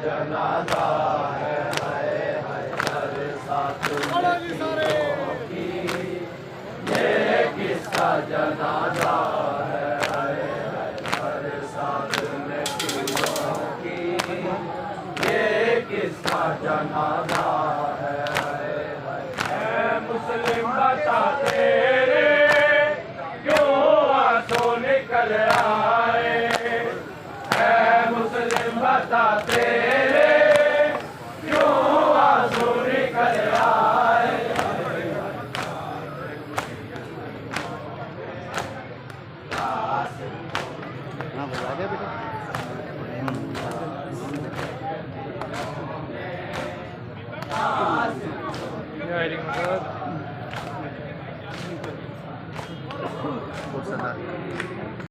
जनाजा है बरसात ये किसका जनाजा है बरसात में फूलों की ये किसका जनाजा है मुस्लिम बता तेरे क्यों आंसू निकल आए है मुस्लिम बता तेरे क्यों आंसू निकल आए हाँ बता दिया बेटा बहुत